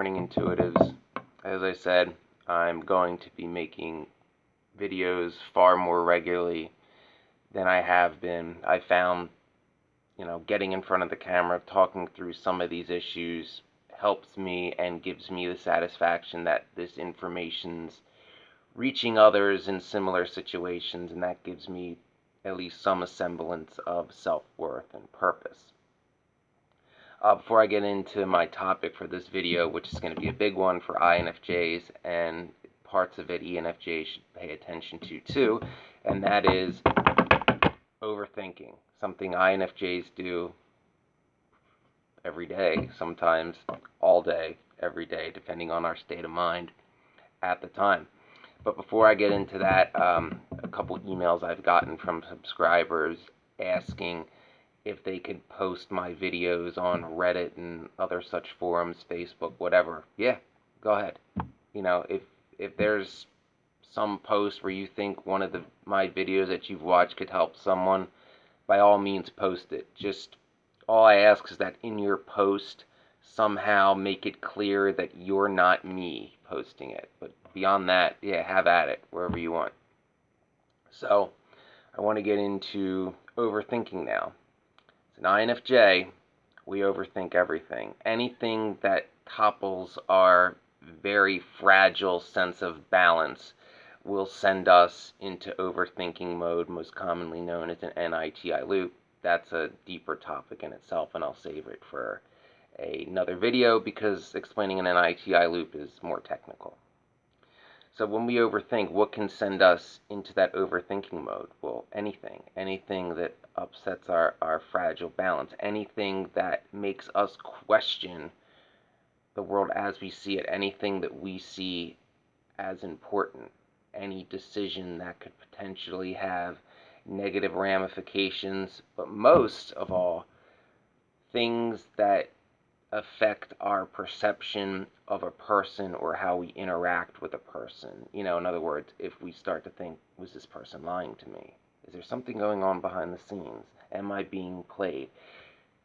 morning, intuitives. As I said, I'm going to be making videos far more regularly than I have been. I found, getting in front of the camera, talking through some of these issues helps me and gives me the satisfaction that this information's reaching others in similar situations, and that gives me at least some semblance of self-worth and purpose. Before I get into my topic for this video, which is going to be a big one for INFJs, and parts of it ENFJs should pay attention to too, and that is overthinking, something INFJs do every day, sometimes all day, every day, depending on our state of mind at the time. But before I get into that, a couple emails I've gotten from subscribers asking if they could post my videos on Reddit and other such forums, Facebook, whatever. Yeah, go ahead. If there's some post where you think one of my videos that you've watched could help someone, by all means post it. Just all I ask is that in your post somehow make it clear that you're not me posting it. But beyond that, yeah, have at it wherever you want. So I want to get into overthinking now. As an INFJ, we overthink everything. Anything that topples our very fragile sense of balance will send us into overthinking mode, most commonly known as an NITI loop. That's a deeper topic in itself, and I'll save it for another video because explaining an NITI loop is more technical. So when we overthink, what can send us into that overthinking mode? Well, anything that upsets our fragile balance, anything that makes us question the world as we see it, anything that we see as important, any decision that could potentially have negative ramifications, but most of all, things that affect our perception of a person or how we interact with a person. In other words, if we start to think, was this person lying to me? Is there something going on behind the scenes? Am I being played?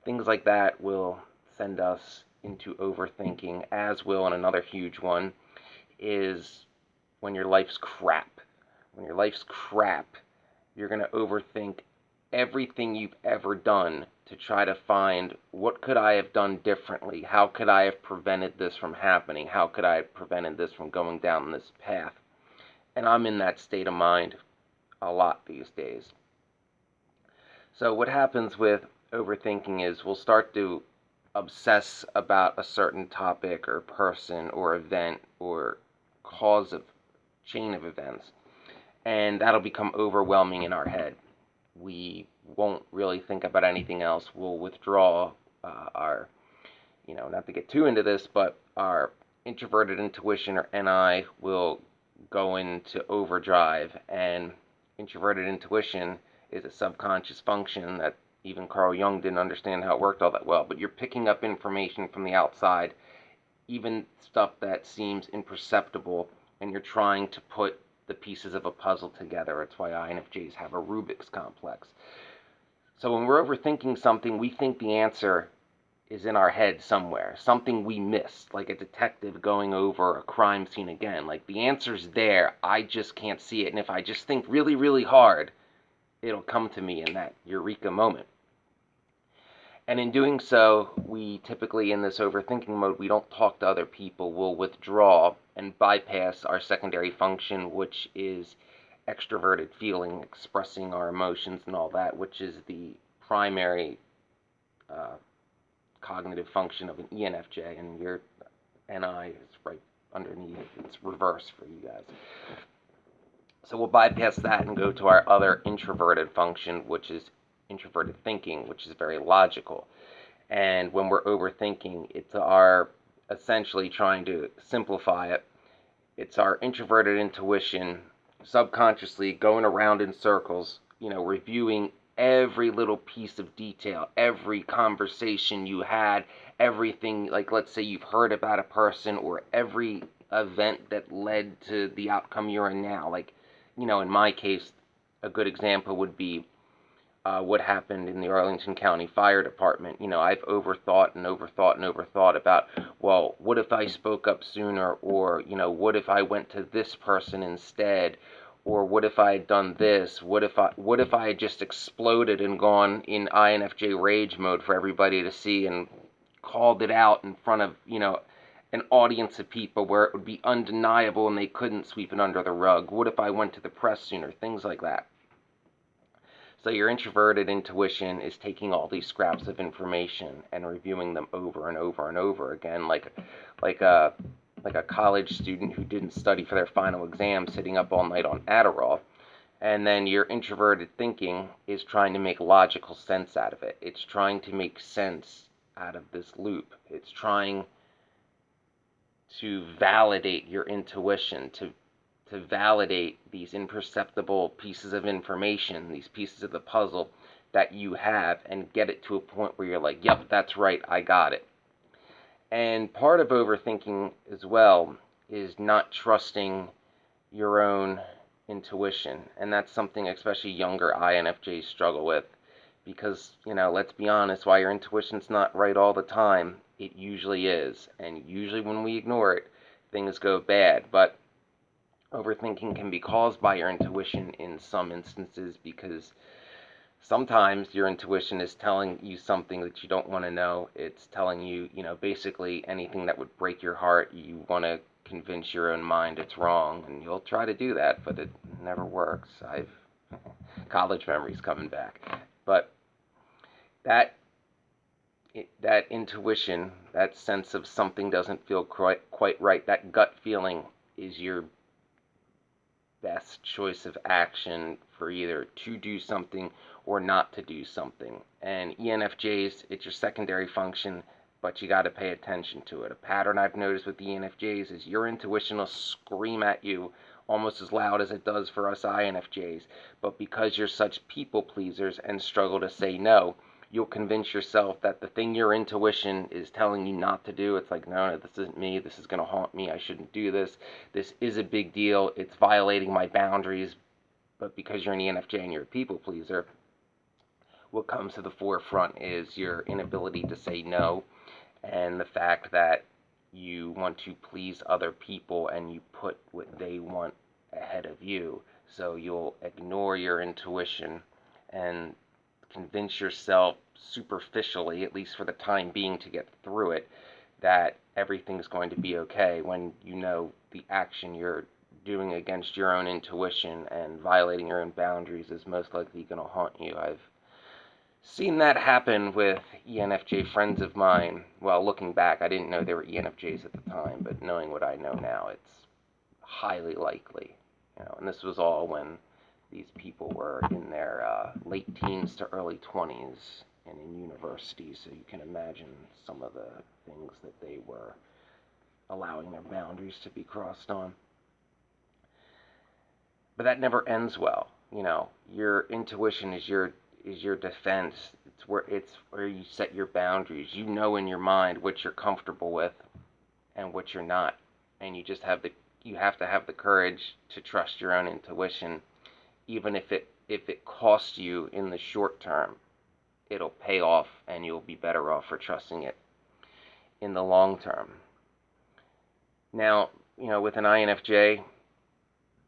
Things like that will send us into overthinking, as will, and another huge one, is when your life's crap. When your life's crap, you're going to overthink everything you've ever done to try to find, what could I have done differently? How could I have prevented this from happening? How could I have prevented this from going down this path? And I'm in that state of mind a lot these days. So what happens with overthinking is we'll start to obsess about a certain topic or person or event or chain of events, and that'll become overwhelming in our head. We won't really think about anything else. We'll withdraw our, not to get too into this, but our introverted intuition, or NI, will go into overdrive. And introverted intuition is a subconscious function that even Carl Jung didn't understand how it worked all that well. But you're picking up information from the outside, even stuff that seems imperceptible, and you're trying to put the pieces of a puzzle together. It's why INFJs have a Rubik's complex. So when we're overthinking something, we think the answer is in our head somewhere, something we missed, like a detective going over a crime scene again. Like, the answer's there, I just can't see it, and if I just think really, really hard, it'll come to me in that eureka moment. And in doing so, we typically, in this overthinking mode, we don't talk to other people. We'll withdraw and bypass our secondary function, which is extroverted feeling, expressing our emotions and all that, which is the primary cognitive function of an ENFJ, and your NI is right underneath. It's reverse for you guys. So we'll bypass that and go to our other introverted function, which is introverted thinking, which is very logical. And when we're overthinking, it's our, essentially trying to simplify it, it's our introverted intuition subconsciously going around in circles, reviewing every little piece of detail, every conversation you had, everything, like, let's say you've heard about a person, or every event that led to the outcome you're in now. Like, in my case, a good example would be what happened in the Arlington County Fire Department. I've overthought and overthought and overthought about, well, what if I spoke up sooner? Or, what if I went to this person instead? Or what if I had done this? What if I had just exploded and gone in INFJ rage mode for everybody to see and called it out in front of, an audience of people where it would be undeniable and they couldn't sweep it under the rug? What if I went to the press sooner? Things like that. So your introverted intuition is taking all these scraps of information and reviewing them over and over and over again, like a college student who didn't study for their final exam, sitting up all night on Adderall. And then your introverted thinking is trying to make logical sense out of it. It's trying to make sense out of this loop. It's trying to validate your intuition, to validate these imperceptible pieces of information, these pieces of the puzzle that you have, and get it to a point where you're like, yep, that's right, I got it. And part of overthinking as well is not trusting your own intuition. And that's something especially younger INFJs struggle with, because, let's be honest, while your intuition's not right all the time, it usually is. And usually when we ignore it, things go bad. But overthinking can be caused by your intuition in some instances, because sometimes your intuition is telling you something that you don't want to know. It's telling you, basically anything that would break your heart. You want to convince your own mind it's wrong, and you'll try to do that, but it never works. College memories coming back. But that intuition, that sense of something doesn't feel quite right, that gut feeling is your best choice of action for either to do something or not to do something. And ENFJs, it's your secondary function, but you got to pay attention to it. A pattern I've noticed with ENFJs is your intuition will scream at you almost as loud as it does for us INFJs, but because you're such people pleasers and struggle to say no, you'll convince yourself that the thing your intuition is telling you not to do, it's like, no, this isn't me, this is going to haunt me, I shouldn't do this, this is a big deal, it's violating my boundaries. But because you're an ENFJ and you're a people pleaser, what comes to the forefront is your inability to say no, and the fact that you want to please other people and you put what they want ahead of you. So you'll ignore your intuition and convince yourself superficially, at least for the time being, to get through it, that everything's going to be okay, when the action you're doing against your own intuition and violating your own boundaries is most likely going to haunt you. I've seen that happen with ENFJ friends of mine. Well, looking back, I didn't know they were ENFJs at the time, but knowing what I know now, it's highly likely. And this was all when these people were in their late teens to early 20s and in university, so you can imagine some of the things that they were allowing their boundaries to be crossed on. But that never ends well. Your intuition is your defense. It's where you set your boundaries. You know in your mind what you're comfortable with and what you're not, and you have to have the courage to trust your own intuition, even if it costs you in the short term. It'll pay off, and you'll be better off for trusting it in the long term. Now, with an INFJ,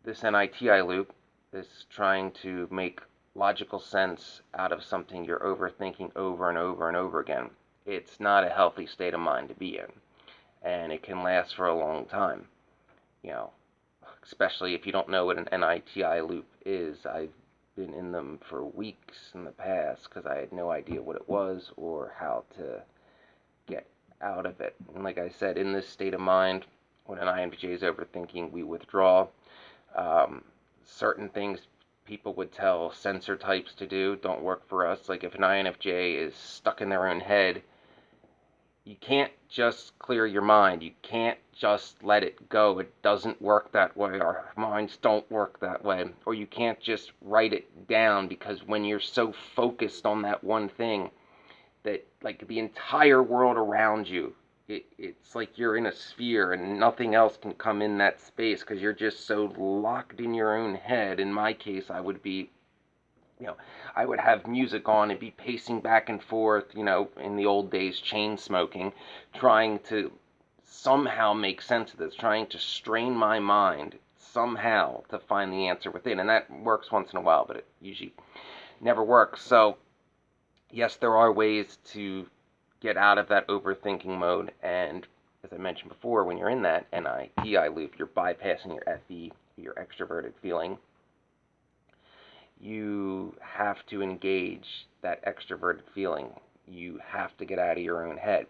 this NITI loop, this trying to make logical sense out of something you're overthinking over and over and over again, it's not a healthy state of mind to be in, and it can last for a long time. Especially if you don't know what an NITI loop is. I've been in them for weeks in the past because I had no idea what it was or how to get out of it. And like I said, in this state of mind, when an INFJ is overthinking, we withdraw. Certain things people would tell sensor types to do don't work for us. Like if an INFJ is stuck in their own head, you can't just clear your mind. You can't just let it go. It doesn't work that way. Our minds don't work that way. Or you can't just write it down, because when you're so focused on that one thing, that like the entire world around you, it's like you're in a sphere and nothing else can come in that space because you're just so locked in your own head. In my case, I would be You know, I would have music on and be pacing back and forth, in the old days, chain smoking, trying to somehow make sense of this, trying to strain my mind somehow to find the answer within. And that works once in a while, but it usually never works. So, yes, there are ways to get out of that overthinking mode. And as I mentioned before, when you're in that NITI loop, you're bypassing your FE, your extroverted feeling. You have to engage that extroverted feeling. You have to get out of your own head,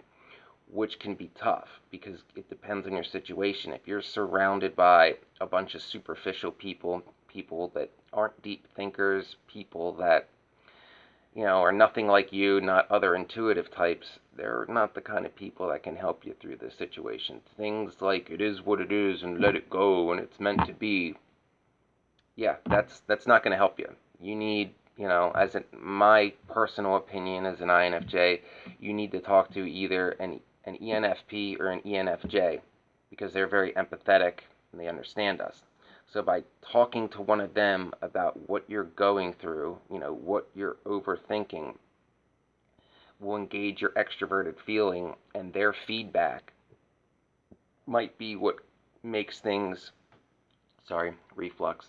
which can be tough because it depends on your situation. If you're surrounded by a bunch of superficial people, people that aren't deep thinkers, people that are nothing like you, not other intuitive types, they're not the kind of people that can help you through this situation. Things like it is what it is and let it go and it's meant to be. Yeah, that's not going to help you. You need, my personal opinion as an INFJ, you need to talk to either an ENFP or an ENFJ because they're very empathetic and they understand us. So by talking to one of them about what you're going through, what you're overthinking, will engage your extroverted feeling, and their feedback might be what makes things, sorry, reflux,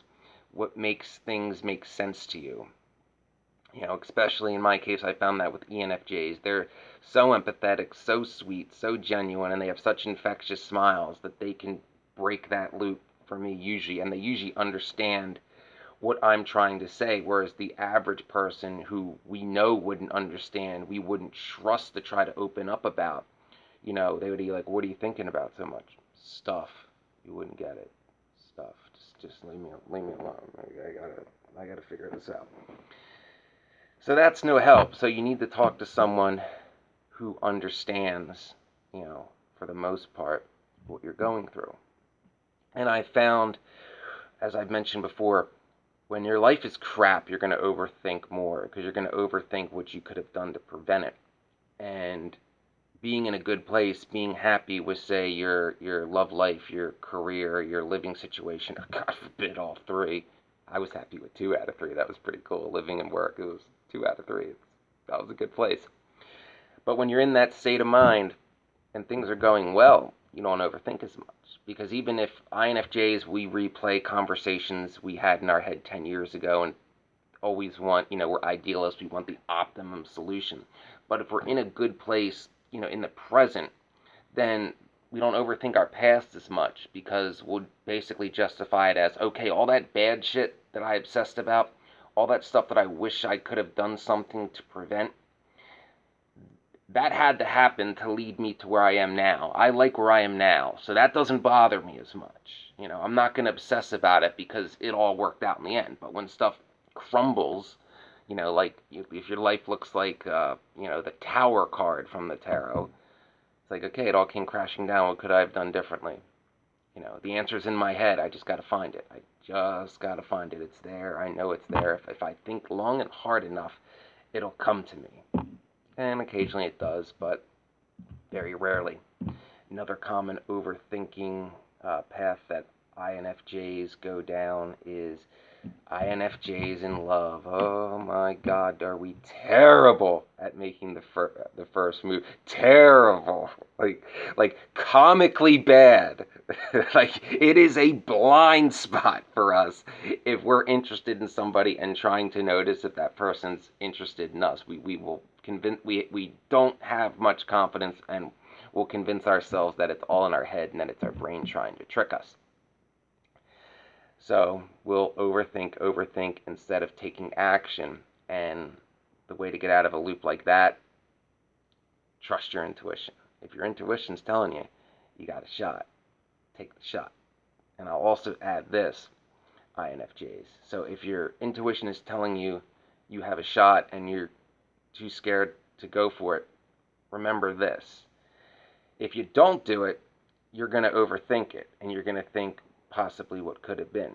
what makes things make sense to you. Especially in my case, I found that with ENFJs. They're so empathetic, so sweet, so genuine, and they have such infectious smiles that they can break that loop for me usually, and they usually understand what I'm trying to say, whereas the average person who we know wouldn't understand, we wouldn't trust to try to open up about, they would be like, what are you thinking about so much? Stuff. You wouldn't get it. Stuff. Just leave me alone. I gotta figure this out. So that's no help. So you need to talk to someone who understands, for the most part, what you're going through. And I found, as I've mentioned before, when your life is crap, you're going to overthink more because you're going to overthink what you could have done to prevent it. And being in a good place, being happy with, say, your love life, your career, your living situation, or God forbid, all three. I was happy with 2 out of 3. That was pretty cool. Living and work, it was 2 out of 3. That was a good place. But when you're in that state of mind and things are going well, you don't overthink as much. Because even if INFJs, we replay conversations we had in our head 10 years ago and always want, we're idealists, we want the optimum solution. But if we're in a good place, in the present, then we don't overthink our past as much because we'll basically justify it as, okay, all that bad shit that I obsessed about, all that stuff that I wish I could have done something to prevent, that had to happen to lead me to where I am now. I like where I am now, so that doesn't bother me as much. I'm not going to obsess about it because it all worked out in the end. But when stuff crumbles, like if your life looks like, the Tower card from the tarot, it's like, okay, it all came crashing down. What could I have done differently? The answer's in my head. I just got to find it. I just got to find it. It's there. I know it's there. If I think long and hard enough, it'll come to me. And occasionally it does, but very rarely. Another common overthinking path that INFJs go down is INFJs in love. Oh my God, are we terrible at making the first move? Terrible, like comically bad. Like it is a blind spot for us if we're interested in somebody and trying to notice if that person's interested in us. We will convince we don't have much confidence and we'll convince ourselves that it's all in our head and that it's our brain trying to trick us. So we'll overthink instead of taking action. And the way to get out of a loop like that, trust your intuition. If your intuition's telling you, you got a shot, take the shot. And I'll also add this, INFJs. So if your intuition is telling you you have a shot and you're too scared to go for it, remember this. If you don't do it, you're going to overthink it and you're going to think possibly what could have been.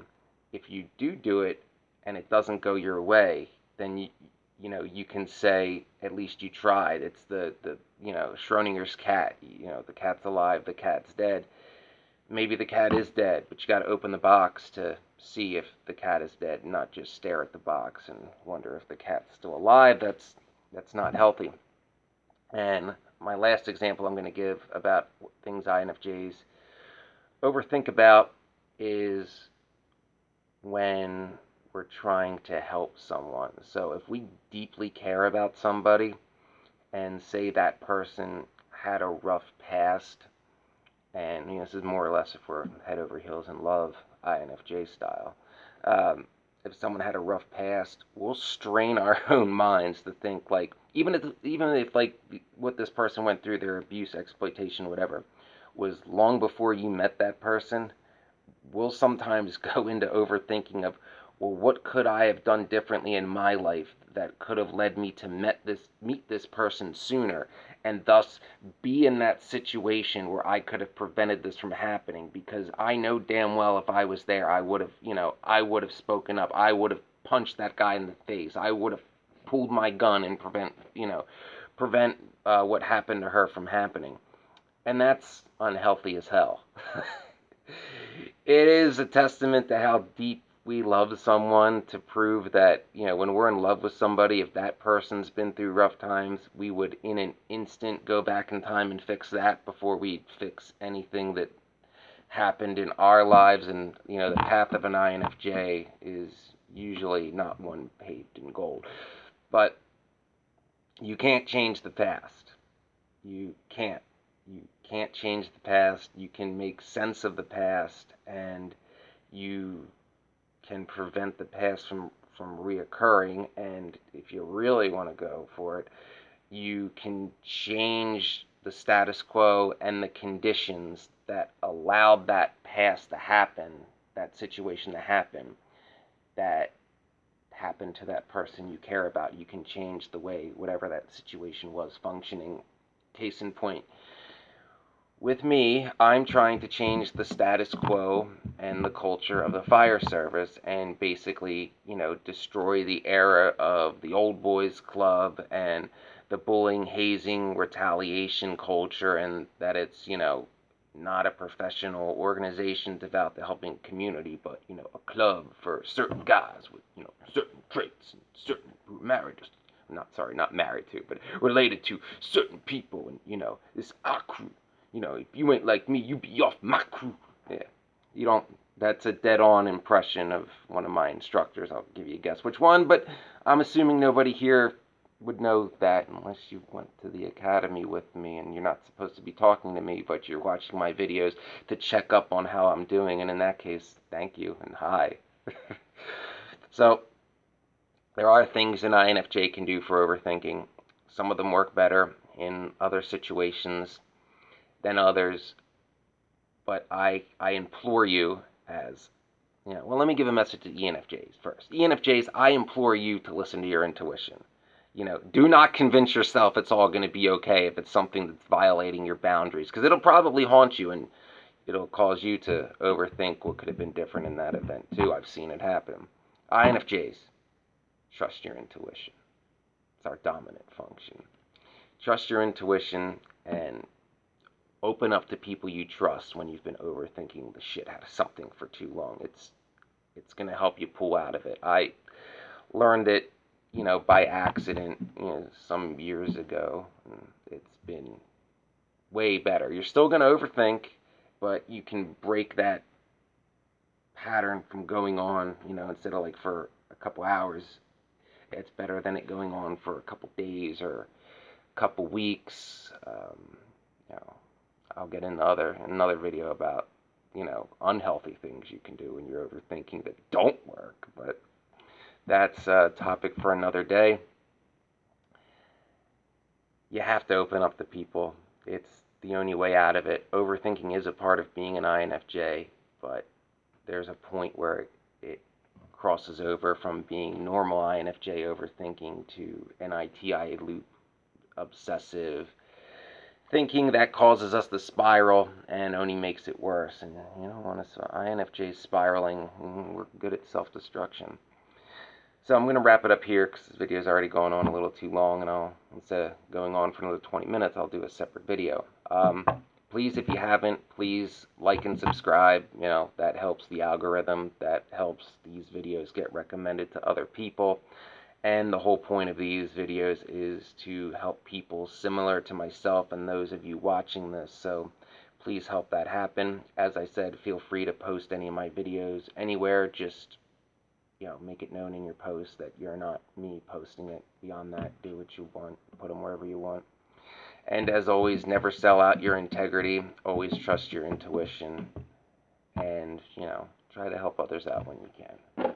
If you do it and it doesn't go your way, then you can say at least you tried. It's the Schrodinger's cat. The cat's alive, the cat's dead. maybe the cat is dead, but you got to open the box to see if the cat is dead, not just stare at the box and wonder if the cat's still alive. That's not healthy. And my last example I'm going to give about things INFJs overthink about is when we're trying to help someone. So if we deeply care about somebody and say that person had a rough past, and this is more or less if we're head over heels in love, INFJ style. If someone had a rough past, we'll strain our own minds to think like, even if like what this person went through, their abuse, exploitation, whatever, was long before you met that person, we'll sometimes go into overthinking of, well, what could I have done differently in my life that could have led me to meet this person sooner, and thus be in that situation where I could have prevented this from happening, because I know damn well if I was there, I would have spoken up. I would have punched that guy in the face. I would have pulled my gun and prevent what happened to her from happening. And that's unhealthy as hell. It is a testament to how deep we love someone to prove that, when we're in love with somebody, if that person's been through rough times, we would in an instant go back in time and fix that before we fix anything that happened in our lives. And, the path of an INFJ is usually not one paved in gold. But you can't change the past. You can't. You can't change the past. You can make sense of the past, and you can prevent the past from reoccurring. And if you really want to go for it, you can change the status quo and the conditions that allowed that past to happen, that situation to happen, that happened to that person you care about. You can change the way whatever that situation was functioning. Case in point, with me, I'm trying to change the status quo and the culture of the fire service, and basically, destroy the era of the old boys club and the bullying, hazing, retaliation culture, and that it's, not a professional organization devout to helping community, but, a club for certain guys with, certain traits, and certain who are married, not married to, but related to certain people, and, this our crew. If you ain't like me, you be off my crew. Yeah, you don't. That's a dead-on impression of one of my instructors. I'll give you a guess which one, but I'm assuming nobody here would know that unless you went to the academy with me, and you're not supposed to be talking to me, but you're watching my videos to check up on how I'm doing, and in that case, thank you and hi. So, there are things an INFJ can do for overthinking. Some of them work better in other situations than others, but I implore you as, well, let me give a message to ENFJs first. ENFJs, I implore you to listen to your intuition. Do not convince yourself it's all going to be okay if it's something that's violating your boundaries, because it'll probably haunt you, and it'll cause you to overthink what could have been different in that event too. I've seen it happen. INFJs, trust your intuition. It's our dominant function. Trust your intuition and open up to people you trust when you've been overthinking the shit out of something for too long. It's going to help you pull out of it. I learned it, by accident, some years ago. It's been way better. You're still going to overthink, but you can break that pattern from going on, instead of like for a couple hours. It's better than it going on for a couple days or a couple weeks. You know, I'll get into another video about, unhealthy things you can do when you're overthinking that don't work, but that's a topic for another day. You have to open up to people. It's the only way out of it. Overthinking is a part of being an INFJ, but there's a point where it crosses over from being normal INFJ overthinking to NITI loop obsessive thinking that causes us to spiral and only makes it worse. And honestly, INFJ spiraling, we're good at self-destruction. So I'm going to wrap it up here because this video is already going on a little too long, and instead of going on for another 20 minutes, I'll do a separate video. Please, if you haven't, please like and subscribe. That helps the algorithm. That helps these videos get recommended to other people. And the whole point of these videos is to help people similar to myself and those of you watching this. So please help that happen. As I said, feel free to post any of my videos anywhere. Just make it known in your post that you're not me posting it. Beyond that, do what you want. Put them wherever you want. And as always, never sell out your integrity. Always trust your intuition. And, try to help others out when you can.